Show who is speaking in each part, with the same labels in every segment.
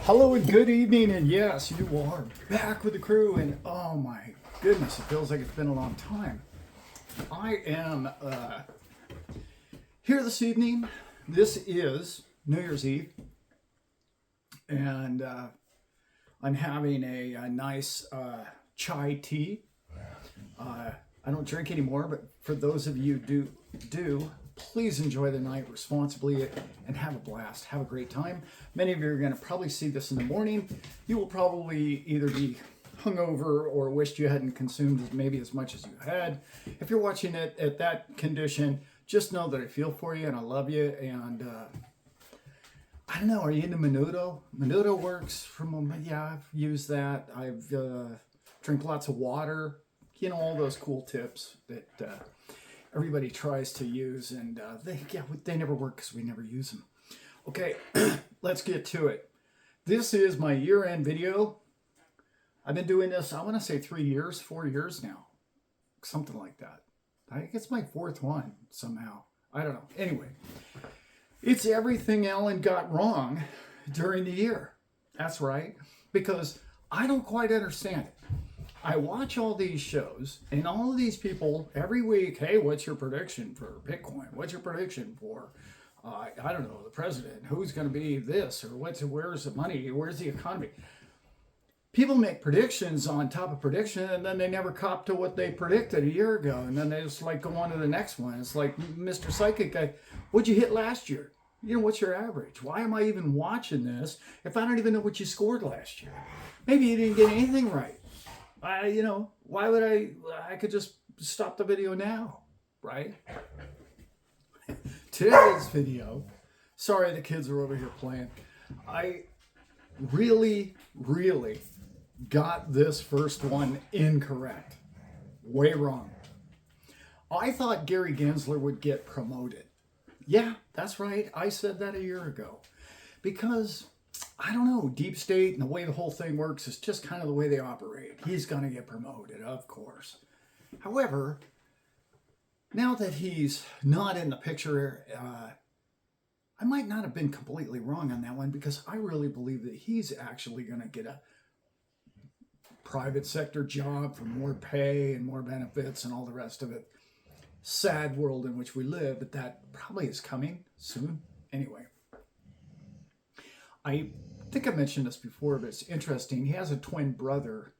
Speaker 1: Hello and good evening, and yes, you are back with the crew, and oh my goodness, it feels like it's been a long time. I am here this evening. This is New Year's Eve, and I'm having a nice chai tea. I don't drink anymore, but for those of you who do, please enjoy the night responsibly and have a blast. Have a great time. Many of you are going to probably see this in the morning. You will probably either be hungover or wished you hadn't consumed maybe as much as you had. If you're watching it at that condition, just know that I feel for you and I love you. And I don't know, are you into Menudo? Menudo works from, yeah, I've used that. I've drink lots of water. You know, all those cool tips that everybody tries to use, and they never work because we never use them. Okay, let's get to it. This is my year-end video. I've been doing this, I want to say 4 years now, something like that. I think it's my fourth one somehow. I don't know. Anyway, it's everything Allan got wrong during the year. That's right, because I don't quite understand it. I watch all these shows, and all of these people every week, hey, what's your prediction for Bitcoin? What's your prediction for, I don't know, the president? Who's going to be this? Or where's the money? Where's the economy? People make predictions on top of prediction, and then they never cop to what they predicted a year ago. And then they just like go on to the next one. It's like, Mr. Psychic guy, what'd you hit last year? You know, what's your average? Why am I even watching this if I don't even know what you scored last year? Maybe you didn't get anything right. Why would I could just stop the video now, right? Today's video, sorry the kids are over here playing. I really got this first one incorrect. Way wrong. I thought Gary Gensler would get promoted. Yeah, that's right. I said that a year ago. Because I don't know, deep state and the way the whole thing works is just kind of the way they operate. He's going to get promoted, of course. However, now that he's not in the picture, I might not have been completely wrong on that one, because I really believe that he's actually going to get a private sector job for more pay and more benefits and all the rest of it. Sad world in which we live, but that probably is coming soon. Anyway. I think I mentioned this before, but it's interesting. He has a twin brother.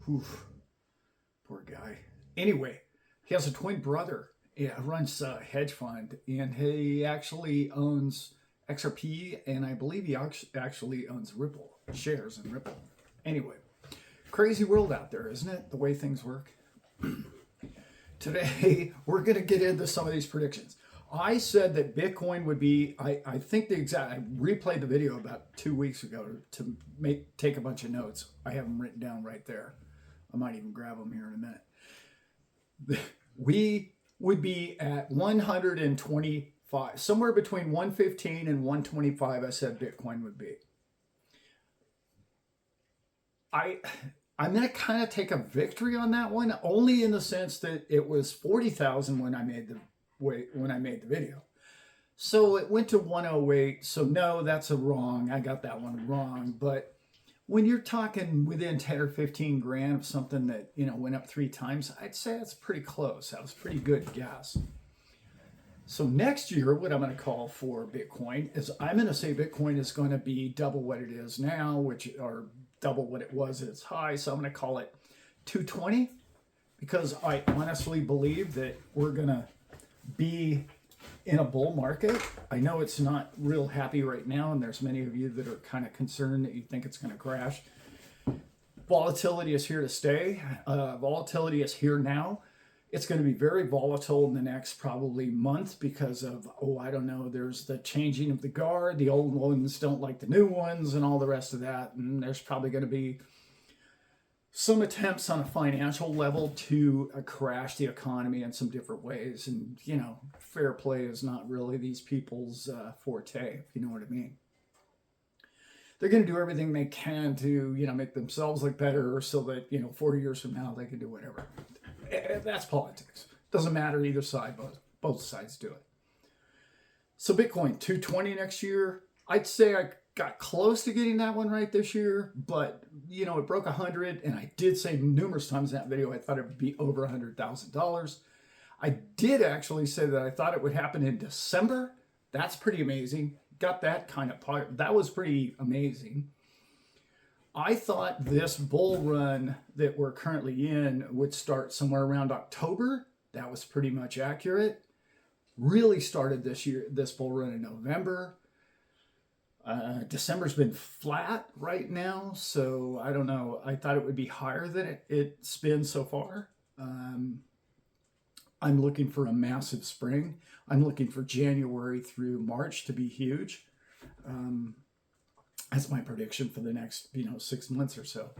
Speaker 1: Oof, poor guy. Anyway, he has a twin brother. He runs a hedge fund, and he actually owns XRP, and I believe he actually owns Ripple, shares in Ripple. Anyway, crazy world out there, isn't it? The way things work. Today, we're going to get into some of these predictions. I said that Bitcoin would be, I think I replayed the video about 2 weeks ago to take a bunch of notes. I have them written down right there. I might even grab them here in a minute. We would be at 125, somewhere between 115 and 125, I said Bitcoin would be. I'm going to kind of take a victory on that one, only in the sense that it was 40,000 when I made the video. So it went to 108. So no, that's a wrong. I got that one wrong. But when you're talking within 10 or 15 grand of something that, went up 3 times, I'd say that's pretty close. That was a pretty good guess. So next year, what I'm going to call for Bitcoin is I'm going to say Bitcoin is going to be double what it is now, or double what it was at its high. So I'm going to call it 220, because I honestly believe that we're going to be in a bull market. I know it's not real happy right now, and there's many of you that are kind of concerned that you think it's going to crash. Volatility is here to stay. Volatility is here now. It's going to be very volatile in the next probably month because of, I don't know, there's the changing of the guard. The old ones don't like the new ones and all the rest of that. And there's probably going to be some attempts on a financial level to crash the economy in some different ways. And, fair play is not really these people's forte, if you know what I mean. They're going to do everything they can to, make themselves look better so that, 40 years from now, they can do whatever. That's politics. Doesn't matter either side, both sides do it. So Bitcoin, 220 next year. I'd say got close to getting that one right this year, but you know, it broke 100, and I did say numerous times in that video I thought it would be over $100,000. I did actually say that I thought it would happen in December. That's pretty amazing. Got that kind of part. That was pretty amazing. I thought this bull run that we're currently in would start somewhere around October. That was pretty much accurate. Really started this bull run in November. December's been flat right now, so I don't know. I thought it would be higher than it's been so far. I'm looking for a massive spring. I'm looking for January through March to be huge. That's my prediction for the next, 6 months or so.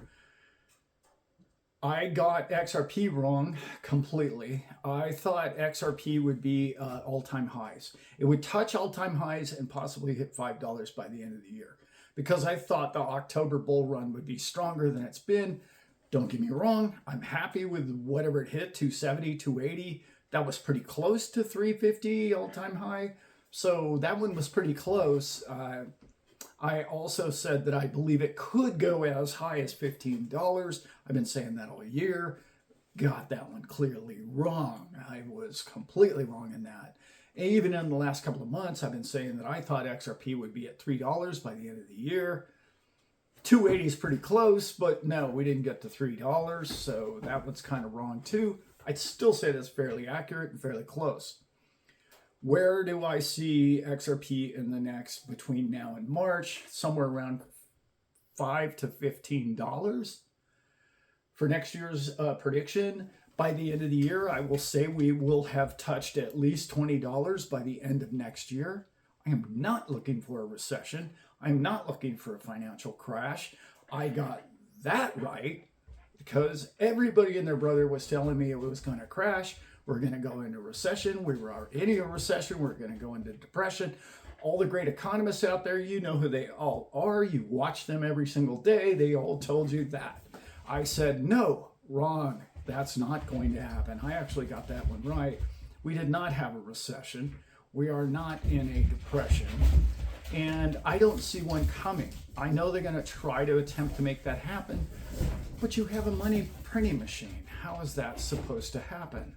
Speaker 1: I got XRP wrong completely. I thought XRP would be all-time highs. It would touch all-time highs and possibly hit $5 by the end of the year, because I thought the October bull run would be stronger than it's been. Don't get me wrong. I'm happy with whatever it hit, 270, 280. That was pretty close to 350 all-time high. So that one was pretty close. I also said that I believe it could go as high as $15. I've been saying that all year. Got that one clearly wrong. I was completely wrong in that. Even in the last couple of months, I've been saying that I thought XRP would be at $3 by the end of the year. 280 is pretty close, but no, we didn't get to $3, so that one's kind of wrong too. I'd still say that's fairly accurate and fairly close. Where do I see XRP in the next, between now and March? Somewhere around $5 to $15 for next year's prediction. By the end of the year, I will say we will have touched at least $20 by the end of next year. I am not looking for a recession. I'm not looking for a financial crash. I got that right because everybody and their brother was telling me it was going to crash. We're going to go into recession. We were already in a recession. We're going to go into depression. All the great economists out there, you know who they all are. You watch them every single day. They all told you that. I said, no, wrong. That's not going to happen. I actually got that one right. We did not have a recession. We are not in a depression. And I don't see one coming. I know they're going to try to attempt to make that happen, but you have a money printing machine. How is that supposed to happen?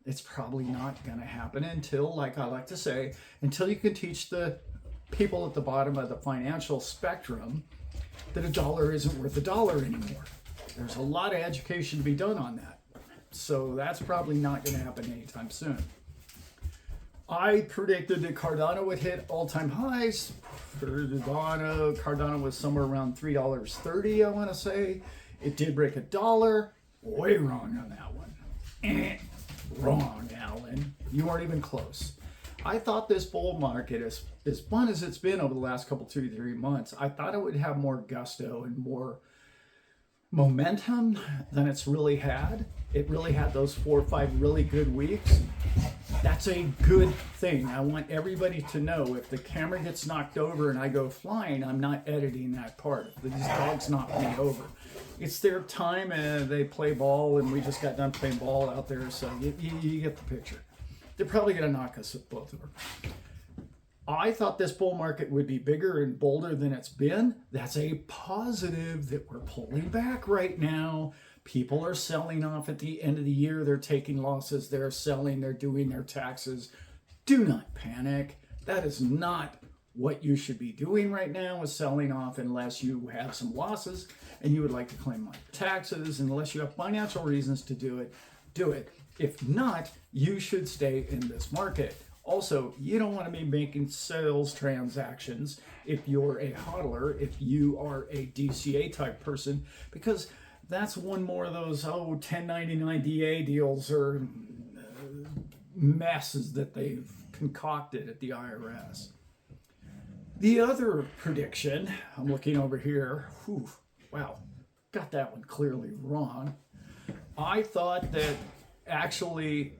Speaker 1: It's probably not going to happen until, like I like to say, until you can teach the people at the bottom of the financial spectrum that a dollar isn't worth a dollar anymore. There's a lot of education to be done on that. So that's probably not going to happen anytime soon. I predicted that Cardano would hit all-time highs. Cardano was somewhere around $3.30, I want to say. It did break $1. Way wrong on that one. Wrong, Allan. You weren't even close. I thought this bull market, as fun as it's been over the last couple, 2-3 months, I thought it would have more gusto and more momentum than it's really had. It really had those 4 or 5 really good weeks. That's a good thing. I want everybody to know if the camera gets knocked over and I go flying, I'm not editing that part. If these dogs knock me over, it's their time and they play ball, and we just got done playing ball out there, so you get the picture. They're probably going to knock us both over. I thought this bull market would be bigger and bolder than it's been. That's a positive that we're pulling back right now. People are selling off at the end of the year. They're taking losses. They're selling. They're doing their taxes. Do not panic. That is not what you should be doing right now, is selling off unless you have some losses and you would like to claim on your taxes. Unless you have financial reasons to do it, do it. If not, you should stay in this market. Also, you don't want to be making sales transactions if you're a hodler, if you are a DCA type person, because that's one more of those 1099 DA deals or messes that they've concocted at the IRS. The other prediction, I'm looking over here, wow, got that one clearly wrong. I thought that actually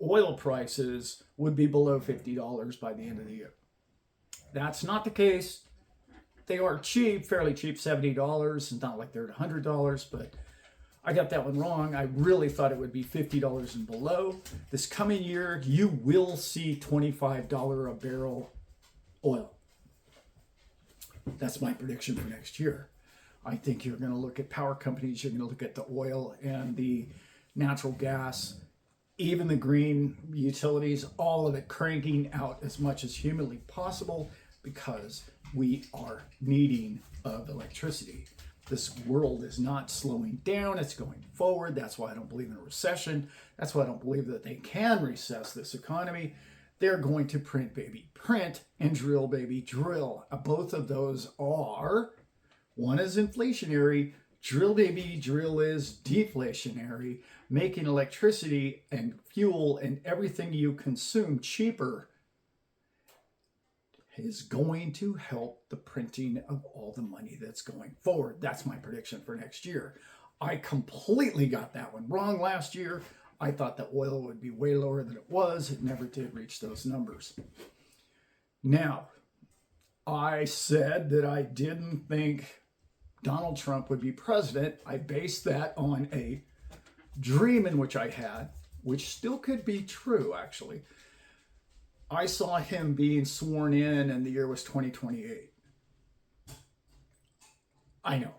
Speaker 1: oil prices would be below $50 by the end of the year. That's not the case. They are cheap, fairly cheap, $70. It's not like they're at $100, but I got that one wrong. I really thought it would be $50 and below. This coming year, you will see $25 a barrel oil. That's my prediction for next year. I think you're going to look at power companies, you're going to look at the oil and the natural gas, even the green utilities, all of it cranking out as much as humanly possible because we are needing of electricity. This world is not slowing down, it's going forward. That's why I don't believe in a recession. That's why I don't believe that they can recess this economy. They're going to print, baby, print, and drill, baby, drill. Both of those are, one is inflationary, drill, baby, drill is deflationary, making electricity and fuel and everything you consume cheaper is going to help the printing of all the money that's going forward. That's my prediction for next year. I completely got that one wrong last year. I thought that oil would be way lower than it was. It never did reach those numbers. Now, I said that I didn't think Donald Trump would be president. I based that on a dream in which I had, which still could be true, actually. I saw him being sworn in and the year was 2028. I know.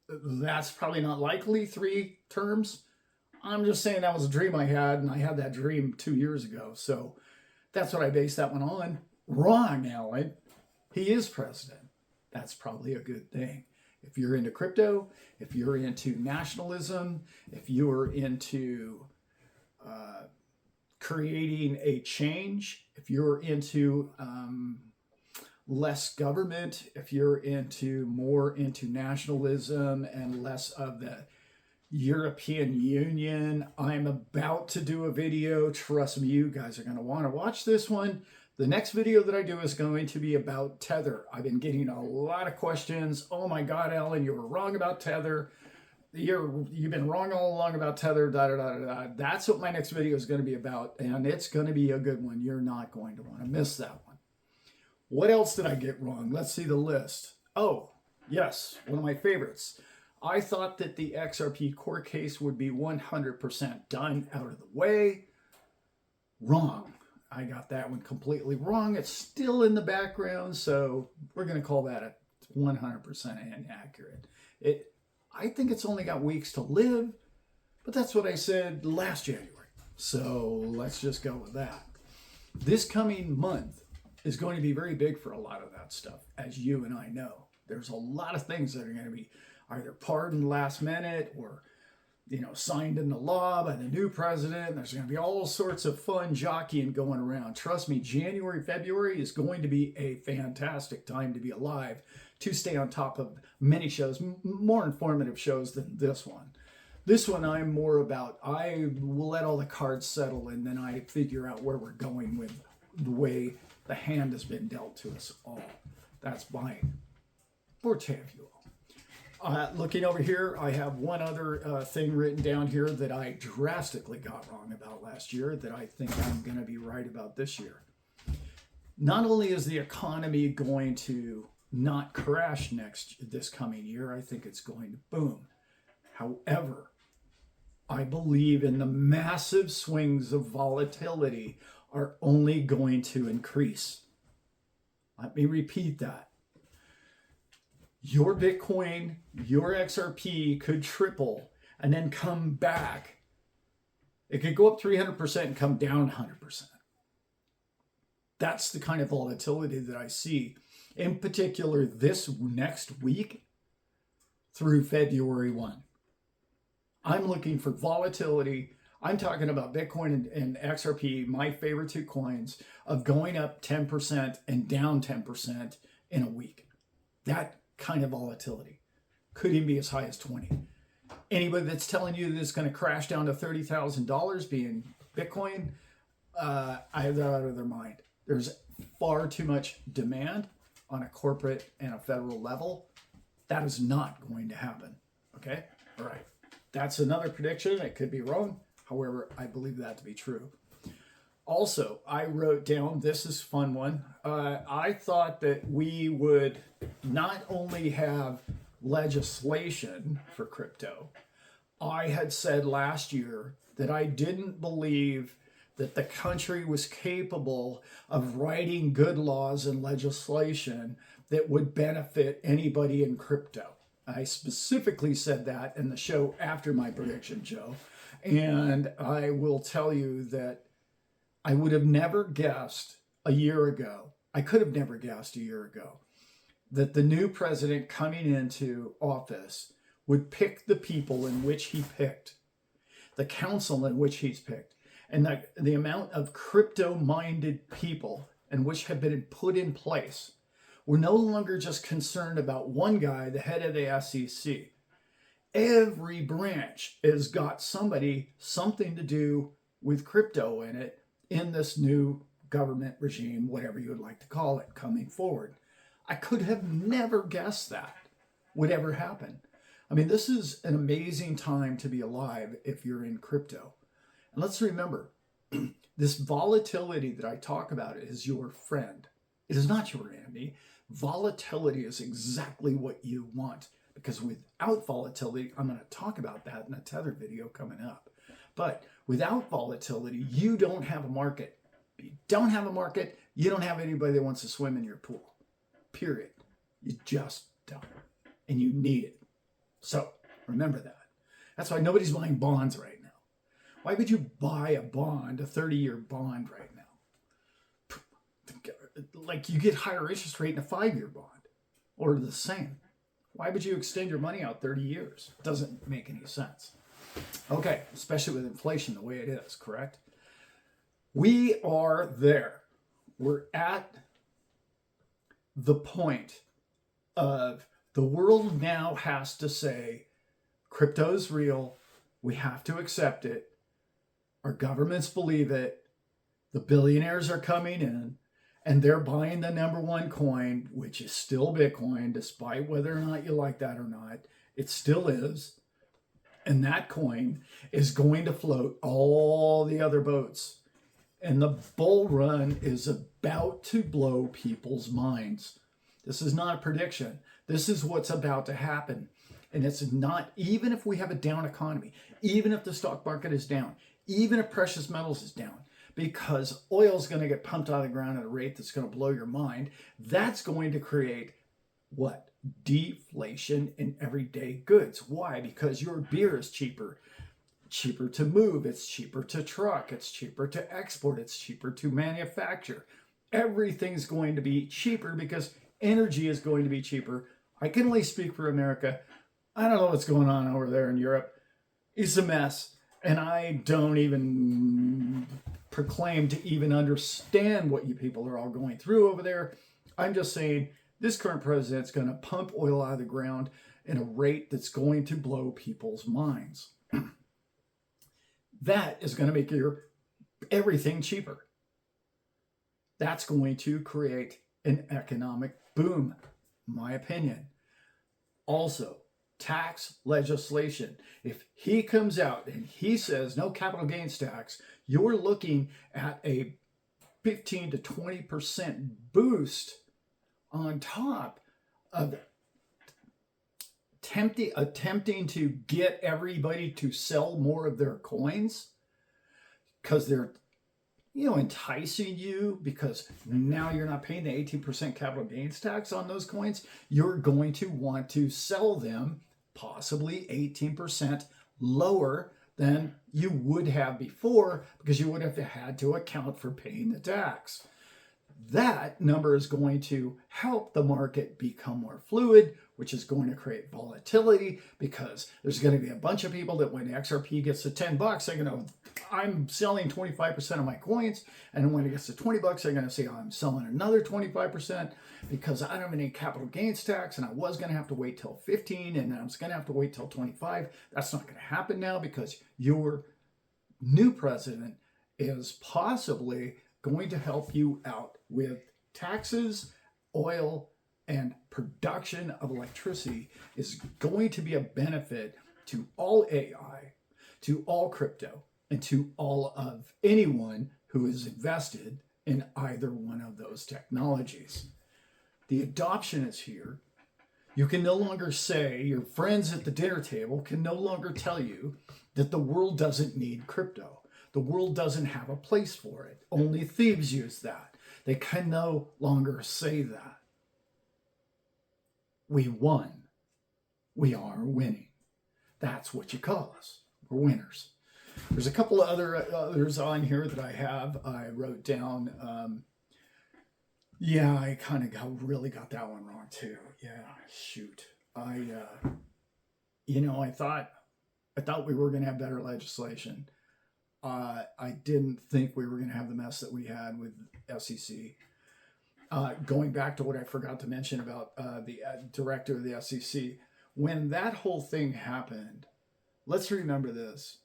Speaker 1: That's probably not likely, 3 terms. I'm just saying that was a dream I had, and I had that dream 2 years ago. So that's what I based that one on. Wrong, Allan. He is president. That's probably a good thing. If you're into crypto, if you're into nationalism, if you're into creating a change, if you're into less government, if you're more into nationalism and less of the European Union, I'm about to do a video. Trust me, you guys are going to want to watch this one. The next video that I do is going to be about Tether. I've been getting a lot of questions. Oh my God, Allan, you were wrong about Tether. You've been wrong all along about Tether, da, da, da, da, da. That's what my next video is going to be about, and it's going to be a good one. You're not going to want to miss that one. What else did I get wrong? Let's see the list. Oh, yes, one of my favorites. I thought that the XRP court case would be 100% done, out of the way. Wrong. I got that one completely wrong. It's still in the background, so we're going to call that a 100% inaccurate. I think it's only got weeks to live, but that's what I said last January. So let's just go with that. This coming month is going to be very big for a lot of that stuff, as you and I know. There's a lot of things that are going to be either pardoned last minute or, signed into law by the new president. There's going to be all sorts of fun jockeying going around. Trust me, January, February is going to be a fantastic time to be alive, to stay on top of many shows, more informative shows than this one. This one I'm more about, I will let all the cards settle and then I figure out where we're going with the way the hand has been dealt to us all. That's my forte, if you will. Looking over here, I have one other thing written down here that I drastically got wrong about last year that I think I'm going to be right about this year. Not only is the economy going to not crash this coming year, I think it's going to boom. However, I believe in the massive swings of volatility are only going to increase. Let me repeat that. Your Bitcoin, your XRP could triple and then come back. It could go up 300% and come down 100%. That's the kind of volatility that I see, in particular this next week through February 1. I'm looking for volatility. I'm talking about Bitcoin and XRP, my favorite 2 coins, of going up 10% and down 10% in a week. That kind of volatility could even be as high as 20. Anybody that's telling you that it's going to crash down to $30,000 being Bitcoin, I have that out of their mind. There's far too much demand on a corporate and a federal level. That is not going to happen. Okay? All right. That's another prediction. It could be wrong. However, I believe that to be true. Also, I wrote down, this is a fun one. I thought that we would not only have legislation for crypto, I had said last year that I didn't believe that the country was capable of writing good laws and legislation that would benefit anybody in crypto. I specifically said that in the show after my prediction, Joe. And I will tell you that I would have never guessed a year ago, I could have never guessed a year ago, that the new president coming into office would pick the people in which he picked, the council in which he's picked, and the amount of crypto-minded people in which have been put in place. We're no longer just concerned about one guy, the head of the SEC. Every branch has got something to do with crypto in it in this new government regime, whatever you would like to call it, coming forward. I could have never guessed that would ever happen. I mean, this is an amazing time to be alive if you're in crypto. And let's remember, this volatility that I talk about is your friend. It is not your enemy. Volatility is exactly what you want, because without volatility, I'm going to talk about that in a Tether video coming up. But without volatility, you don't have a market. If you don't have a market, you don't have anybody that wants to swim in your pool. Period. You just don't. And you need it. So remember that. That's why nobody's buying bonds right now. Why would you buy a bond, a 30-year bond right now? Like you get higher interest rate in a 5-year bond or the same. Why would you extend your money out 30 years? It doesn't make any sense. Okay, especially with inflation the way it is, correct? We are there. We're at the point of the world now has to say crypto's real. We have to accept it. Our governments believe it. The billionaires are coming in and they're buying the number one coin, which is still Bitcoin, despite whether or not you like that or not. It still is. And that coin is going to float all the other boats. And the bull run is about to blow people's minds. This is not a prediction. This is what's about to happen. And it's not, even if we have a down economy, even if the stock market is down, even if precious metals is down, because oil is going to get pumped out of the ground at a rate that's going to blow your mind, that's going to create what? Deflation in everyday goods. Why? Because your beer is cheaper. Cheaper to move, it's cheaper to truck, it's cheaper to export, it's cheaper to manufacture. Everything's going to be cheaper because energy is going to be cheaper. I can only speak for America. I don't know what's going on over there in Europe. It's a mess. And I don't even proclaim to even understand what you people are all going through over there. I'm just saying this current president's going to pump oil out of the ground in a rate that's going to blow people's minds. That is going to make everything cheaper. That's going to create an economic boom, in my opinion. Also, tax legislation. If he comes out and he says no capital gains tax, you're looking at a 15 to 20% boost on top of attempting to get everybody to sell more of their coins because they're enticing you, because now you're not paying the 18% capital gains tax on those coins. You're going to want to sell them possibly 18% lower than you would have before, because you would have had to account for paying the tax. That number is going to help the market become more fluid, which is going to create volatility, because there's going to be a bunch of people that when XRP gets to $10, they're going to, I'm selling 25% of my coins. And when it gets to $20, they're going to say, I'm selling another 25% because I don't have any capital gains tax. And I was going to have to wait till 15 and I was going to have to wait till 25. That's not going to happen now, because your new president is possibly going to help you out with taxes, oil, and production of electricity is going to be a benefit to all AI, to all crypto, and to all of anyone who is invested in either one of those technologies. The adoption is here. You can no longer say, your friends at the dinner table can no longer tell you that the world doesn't need crypto. The world doesn't have a place for it. Only thieves use that. They can no longer say that. We won. We are winning. That's what you call us. We're winners. There's a couple of others on here that I wrote down. Yeah, I kind of really got that one wrong too. Yeah, shoot. I thought we were going to have better legislation. I didn't think we were going to have the mess that we had with SEC. Going back to what I forgot to mention about the director of the SEC, when that whole thing happened, let's remember this.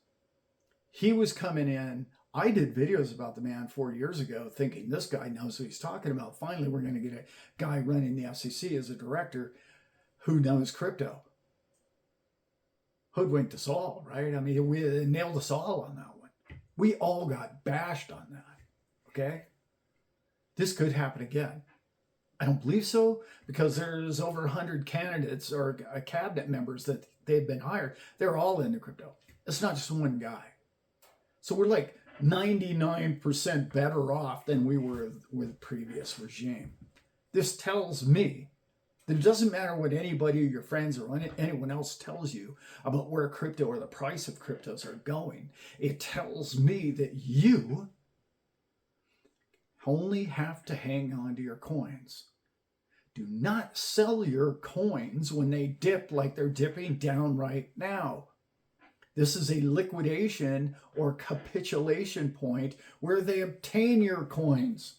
Speaker 1: He was coming in. I did videos about the man 4 years ago thinking this guy knows what he's talking about. Finally, we're going to get a guy running the SEC as a director who knows crypto. Hoodwinked us all, right? I mean, we nailed us all on that one. We all got bashed on that, okay? This could happen again. I don't believe so because there's over 100 candidates or cabinet members that they've been hired. They're all into crypto. It's not just one guy. So we're like 99% better off than we were with the previous regime. This tells me that it doesn't matter what anybody or your friends or anyone else tells you about where crypto or the price of cryptos are going. It tells me that you only have to hang on to your coins. Do not sell your coins when they dip like they're dipping down right now. This is a liquidation or capitulation point where they obtain your coins.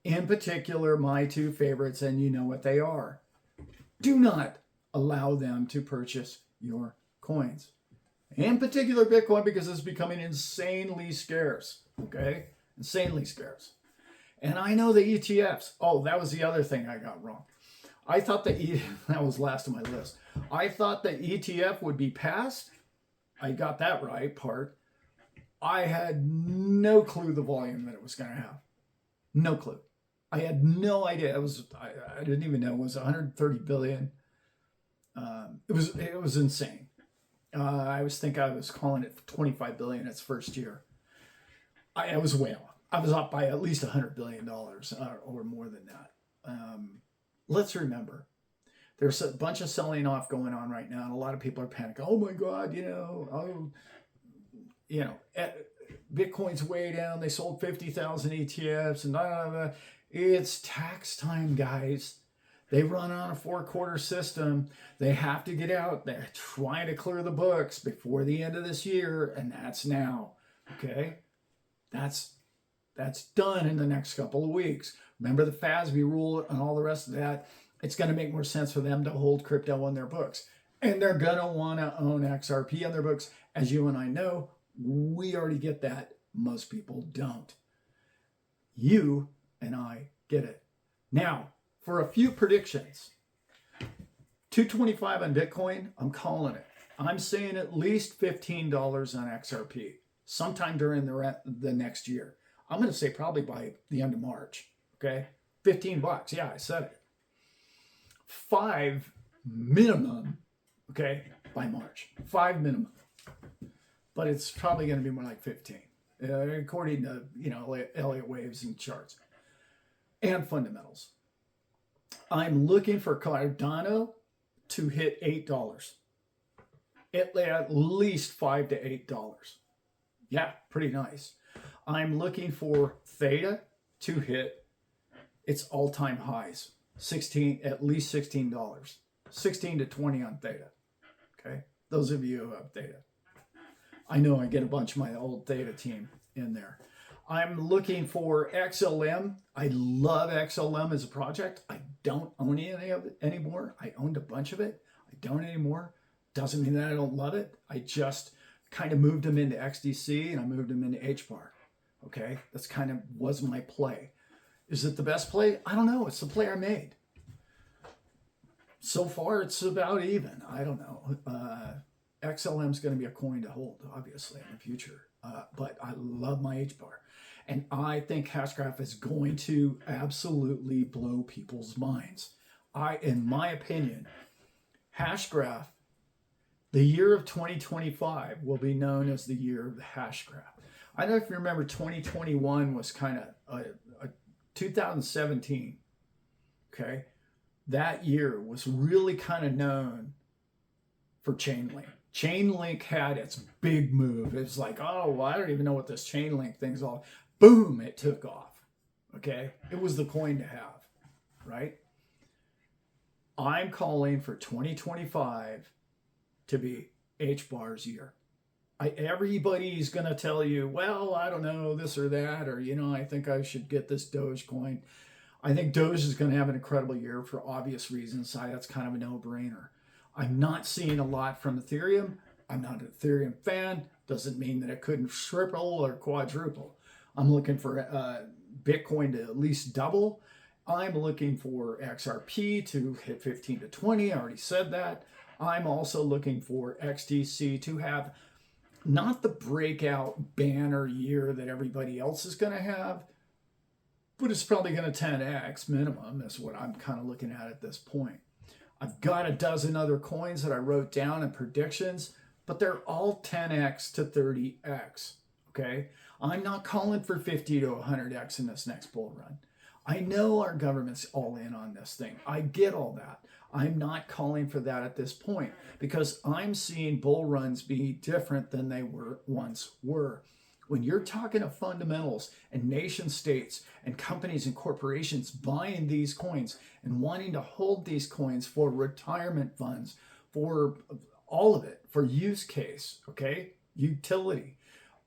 Speaker 1: In particular, my two favorites, and you know what they are. Do not allow them to purchase your coins. In particular, Bitcoin, because it's becoming insanely scarce. Okay? Insanely scarce. And I know the ETFs. Oh, that was the other thing I got wrong. I thought that was last on my list. I thought the ETF would be passed. I got that right part. I had no clue the volume that it was going to have. No clue. I had no idea. I didn't even know it was 130 billion. It was insane. I was calling it 25 billion its first year. I was way off. I was up by at least $100 billion or more than that. Let's remember, there's a bunch of selling off going on right now, and a lot of people are panicking. Oh my God, Bitcoin's way down. They sold 50,000 ETFs and blah, blah, blah. It's tax time, guys. They run on a 4-quarter system. They have to get out. They're trying to clear the books before the end of this year, and that's now. Okay? That's done in the next couple of weeks. Remember the FASB rule and all the rest of that. It's going to make more sense for them to hold crypto on their books. And they're going to want to own XRP on their books. As you and I know, we already get that. Most people don't. You and I get it. Now, for a few predictions. 225 on Bitcoin, I'm calling it. I'm saying at least $15 on XRP sometime during the next year. I'm going to say probably by the end of March. Okay? $15. Yeah, I said it. 5 minimum, okay, by March. 5 minimum. But it's probably going to be more like 15, according to, Elliott waves and charts. And fundamentals. I'm looking for Cardano to hit $8. At least $5 to $8. Yeah, pretty nice. I'm looking for Theta to hit its all-time highs. At least $16. 16 to 20 on Theta. Okay? Those of you who have Theta. I know I get a bunch of my old Theta team in there. I'm looking for XLM. I love XLM as a project. I don't own any of it anymore. I owned a bunch of it. I don't anymore. Doesn't mean that I don't love it. I just kind of moved them into XDC and I moved them into HBAR. Okay? That's kind of was my play. Is it the best play? I don't know. It's the play I made. So far, it's about even. I don't know. XLM is going to be a coin to hold, obviously, in the future. But I love my HBAR. And I think Hashgraph is going to absolutely blow people's minds. In my opinion, Hashgraph, the year of 2025 will be known as the year of the Hashgraph. I don't know if you remember 2021 was kind of 2017, okay? that year was really kind of known for Chainlink. Chainlink had its big move. It's like, oh, well, I don't even know what this Chainlink thing's all. Boom, it took off. Okay? It was the coin to have, right? I'm calling for 2025 to be HBAR's year. Everybody's going to tell you, well, I don't know, this or that, or, I think I should get this Dogecoin. I think Doge is going to have an incredible year for obvious reasons. That's kind of a no-brainer. I'm not seeing a lot from Ethereum. I'm not an Ethereum fan. Doesn't mean that it couldn't triple or quadruple. I'm looking for Bitcoin to at least double. I'm looking for XRP to hit 15 to 20. I already said that. I'm also looking for XDC to have not the breakout banner year that everybody else is going to have, but it's probably going to 10x minimum. That's what I'm kind of looking at this point. I've got a dozen other coins that I wrote down in predictions, but they're all 10x to 30x, okay? I'm not calling for 50 to 100x in this next bull run. I know our government's all in on this thing. I get all that. I'm not calling for that at this point because I'm seeing bull runs be different than they once were. When you're talking of fundamentals and nation states and companies and corporations buying these coins and wanting to hold these coins for retirement funds, for all of it, for use case, okay, utility,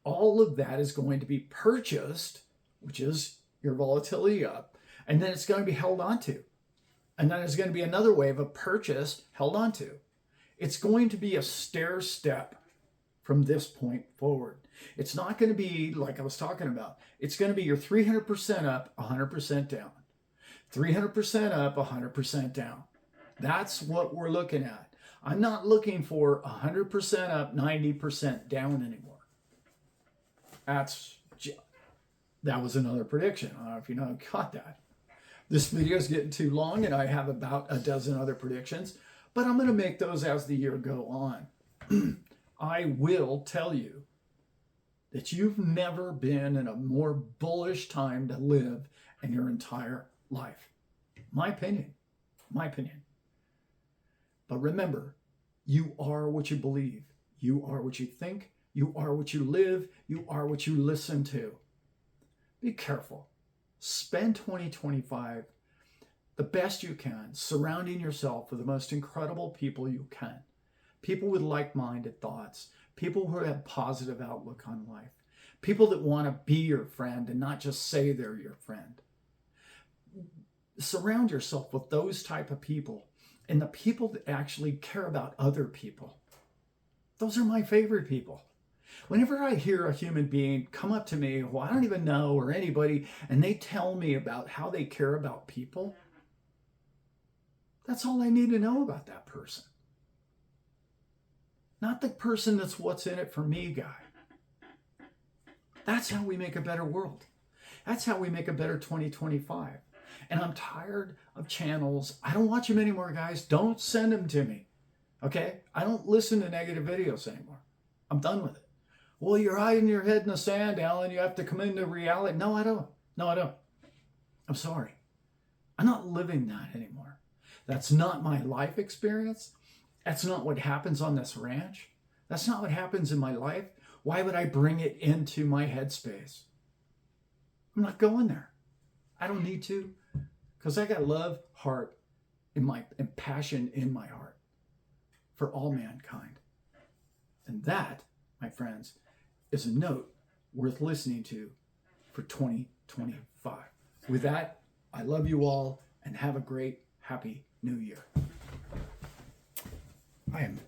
Speaker 1: all of that is going to be purchased, which is your volatility up, and then it's going to be held onto. And then there's going to be another wave of purchase held onto. It's going to be a stair step from this point forward. It's not going to be like I was talking about. It's going to be your 300% up, 100% down. 300% up, 100% down. That's what we're looking at. I'm not looking for 100% up, 90% down anymore. That was another prediction. I don't know if you caught that. This video is getting too long and I have about a dozen other predictions, but I'm going to make those as the year go on. I will tell you that you've never been in a more bullish time to live in your entire life. My opinion. But remember, you are what you believe. You are what you think. You are what you live. You are what you listen to. Be careful. Spend 2025 the best you can, surrounding yourself with the most incredible people you can. People with like-minded thoughts. People who have positive outlook on life. People that want to be your friend and not just say they're your friend. Surround yourself with those type of people and the people that actually care about other people. Those are my favorite people. Whenever I hear a human being come up to me who I don't even know or anybody, and they tell me about how they care about people, that's all I need to know about that person. Not the person that's what's in it for me guy. That's how we make a better world. That's how we make a better 2025. And I'm tired of channels. I don't watch them anymore, guys. Don't send them to me. Okay? I don't listen to negative videos anymore. I'm done with it. Well, you're hiding your head in the sand, Allan. You have to come into reality. No, I don't. I'm sorry. I'm not living that anymore. That's not my life experience. That's not what happens on this ranch. That's not what happens in my life. Why would I bring it into my headspace? I'm not going there. I don't need to, because I got love, heart, and passion in my heart for all mankind. And that, my friends, is a note worth listening to for 2025. With that, I love you all and have a great, happy New Year. I am